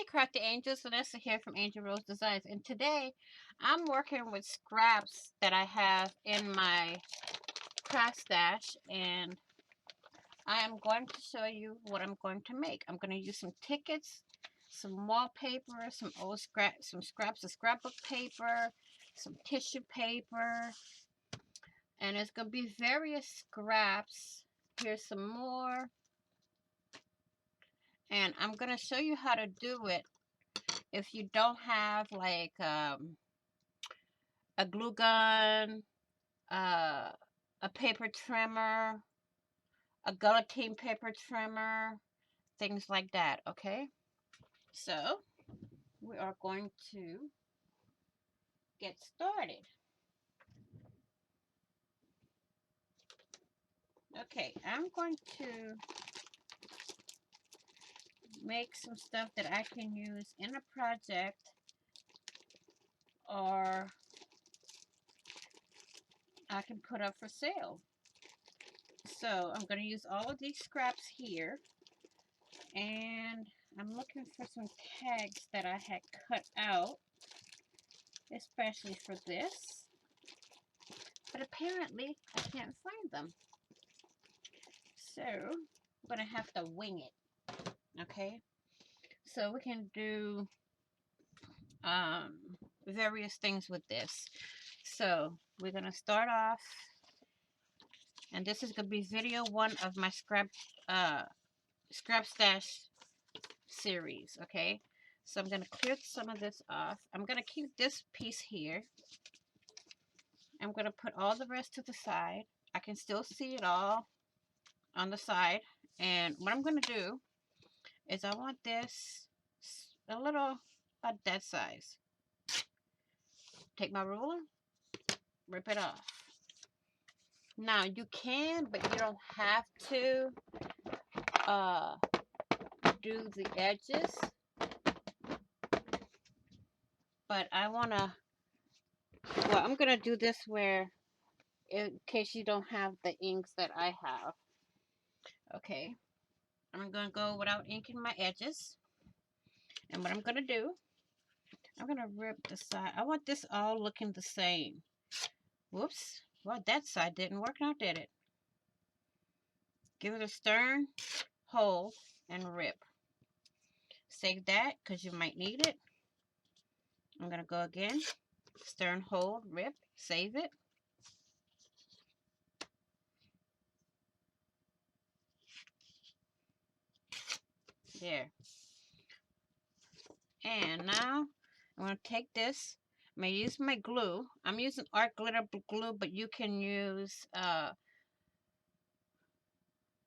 Crafty Angels, Vanessa here from AngelRose Designs, and today I'm working with scraps that I have in my craft stash, and I am going to show you what I'm going to make. I'm going to use some tickets, some wallpaper, some old scraps of scrapbook paper, some tissue paper, and it's going to be various scraps. Here's some more, and I'm going to show you how to do it if you don't have like a glue gun, uh, a paper trimmer, a guillotine paper trimmer, things like that, okay? So, we are going to get started. Okay, I'm going to make some stuff that I can use in a project, or I can put up for sale. So, I'm going to use all of these scraps here, and I'm looking for some tags that I had cut out, especially for this, but apparently I can't find them. So I'm gonna have to wing it. Okay, so we can do various things with this. So we're gonna start off, and this is gonna be video 1 of my scrap stash series. Okay, so I'm gonna clear some of this off. I'm gonna keep this piece here. I'm gonna put all the rest to the side. I can still see it all on the side, and what I'm gonna do is I want this a little about that size. Take my ruler, rip it off. Now you can, but you don't have to do the edges. But I wanna, well, I'm gonna do this where, in case you don't have the inks that I have. Okay, I'm gonna go without inking my edges. And what I'm gonna do, I'm gonna rip the side. I want this all looking the same. Whoops. Well, that side didn't work now, did it? Give it a stern, hold, and rip. Save that because you might need it. I'm going to go again. Stern, hold, rip, save it. There. And now I'm going to take this. I'm going to use my glue. I'm using art glitter glue, but you can use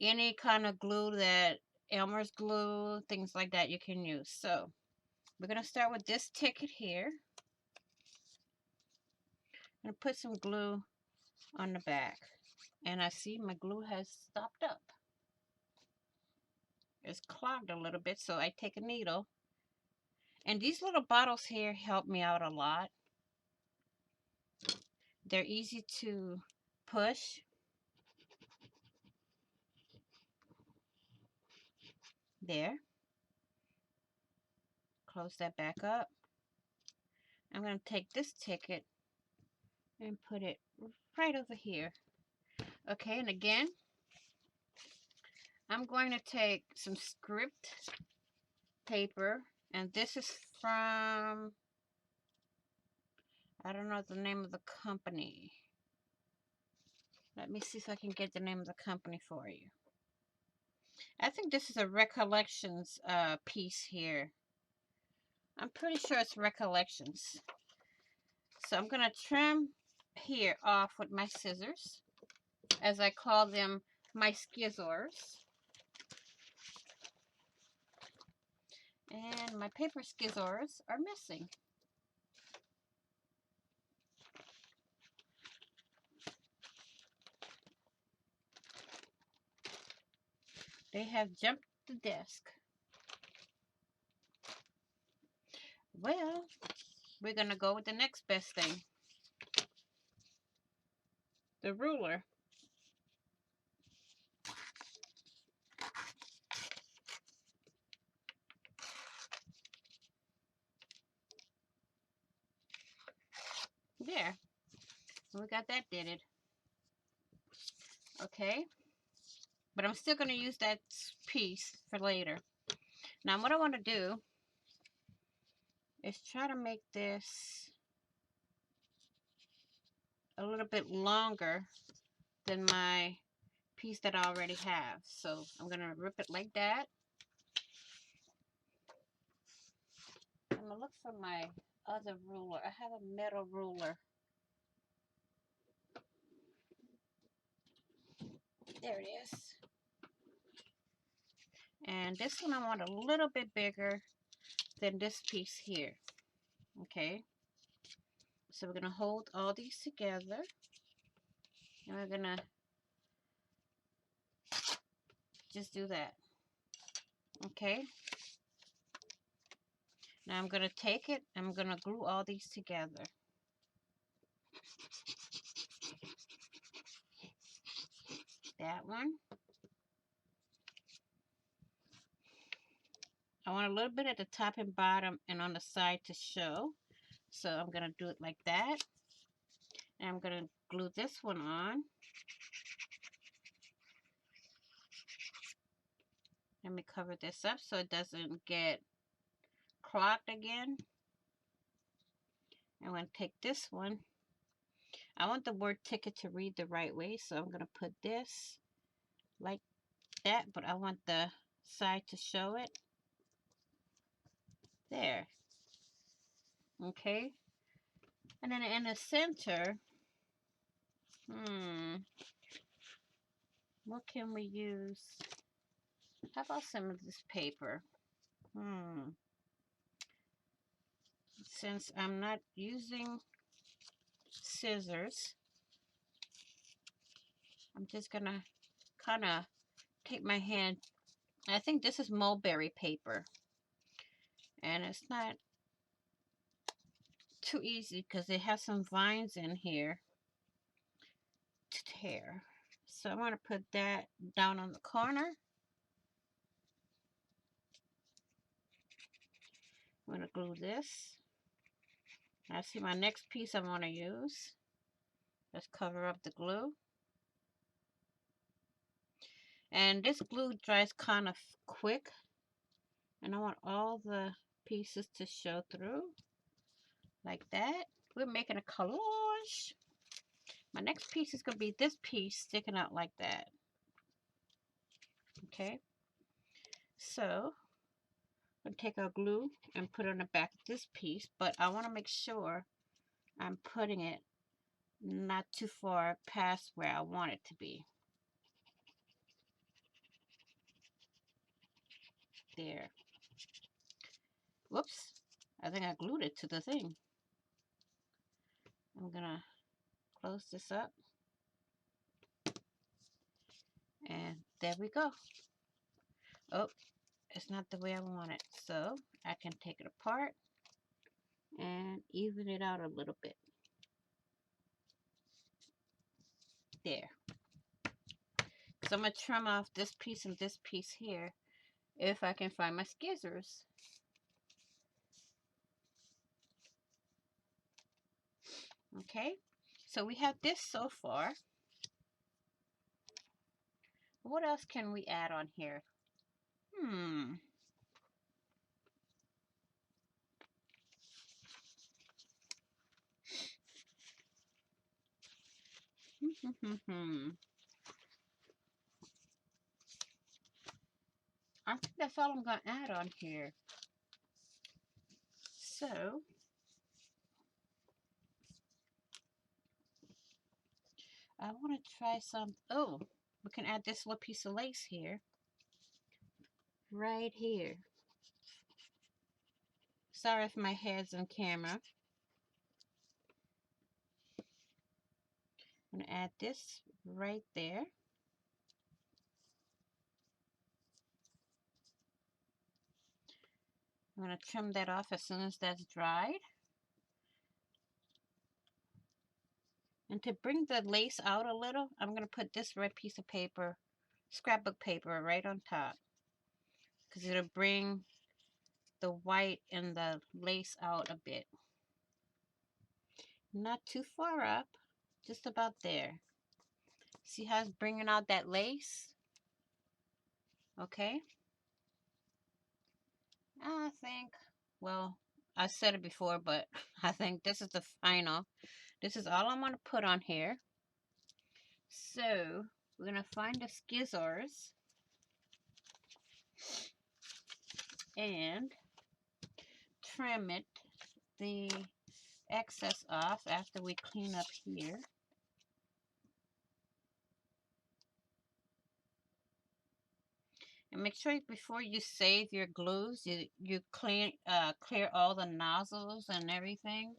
any kind of glue that Elmer's glue, things like that you can use. So we're going to start with this ticket here. I'm going to put some glue on the back. And I see my glue has stopped up. It's clogged a little bit, so I take a needle. And these little bottles here help me out a lot. They're easy to push. There. Close that back up. I'm going to take this ticket and put it right over here. Okay, and again, I'm going to take some script paper, and this is from, I don't know the name of the company. Let me see if I can get the name of the company for you. I think this is a Recollections piece here. I'm pretty sure it's Recollections. So I'm going to trim here off with my scissors, as I call them, my skizzors. And my paper skizzors are missing. They have jumped the desk. Well, we're going to go with the next best thing. The ruler. got that did it. Okay. But I'm still going to use that piece for later. Now what I want to do is try to make this a little bit longer than my piece that I already have. So I'm going to rip it like that. I'm going to look for my other ruler. I have a metal ruler. There it is. And this one I want a little bit bigger than this piece here. Okay. So we're going to hold all these together. And we're going to just do that. Okay. Now I'm going to take it. I'm going to glue all these together. That one. I want a little bit at the top and bottom and on the side to show. So I'm going to do it like that. And I'm going to glue this one on. Let me cover this up so it doesn't get clogged again. I'm going to take this one. I want the word ticket to read the right way, so I'm going to put this like that, but I want the side to show it. There. Okay. And then in the center, what can we use? How about some of this paper? Since I'm not using scissors, I'm just gonna kind of take my hand. I think this is mulberry paper, and it's not too easy because it has some vines in here to tear. So I'm gonna put that down on the corner. I'm gonna glue this. Now see my next piece I want to use. Let's cover up the glue. And this glue dries kind of quick. And I want all the pieces to show through. Like that. We're making a collage. My next piece is going to be this piece sticking out like that. Okay. So, I'm going to take our glue and put it on the back of this piece. But I want to make sure I'm putting it not too far past where I want it to be. There. Whoops. I think I glued it to the thing. I'm going to close this up. And there we go. Oh, it's not the way I want it. So I can take it apart and even it out a little bit. There. So I'm going to trim off this piece and this piece here if I can find my scissors. Okay, so we have this so far. What else can we add on here? I think that's all I'm going to add on here. So, I want to try some. Oh, we can add this little piece of lace here. Right here. Sorry if my head's on camera. I'm going to add this right there. I'm going to trim that off as soon as that's dried. And to bring the lace out a little, I'm going to put this red piece of paper, scrapbook paper, right on top. Because it'll bring the white and the lace out a bit. Not too far up. Just about there. See how it's bringing out that lace? Okay. I think, well, I said it before, but I think this is the final. This is all I'm going to put on here. So, we're going to find the scissors and trim it, the excess off after we clean up here. And make sure before you save your glues, you clear all the nozzles and everything.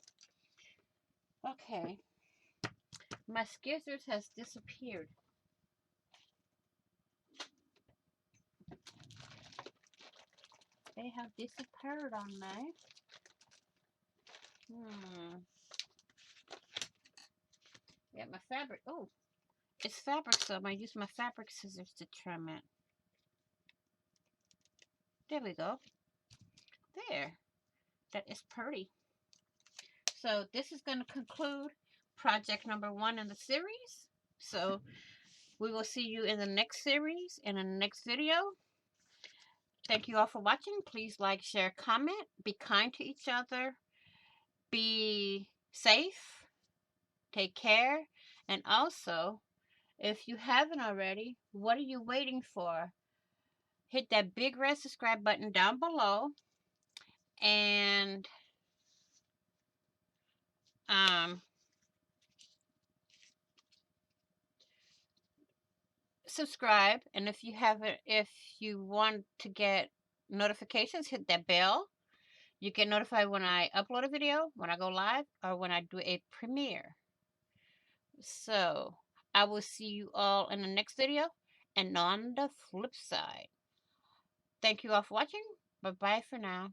Okay, my scissors has disappeared. They have disappeared on me. Yeah, my fabric. Oh, it's fabric, so I'm gonna use my fabric scissors to trim it. There we go. There. That is pretty. So this is going to conclude project number 1 in the series. So we will see you in the next series, in the next video. Thank you all for watching. Please like, share, comment. Be kind to each other. Be safe. Take care. And also, if you haven't already, what are you waiting for? Hit that big red subscribe button down below. And subscribe. And if you want to get notifications, hit that bell. You get notified when I upload a video, when I go live, or when I do a premiere. So I will see you all in the next video. And on the flip side, thank you all for watching. Bye bye for now.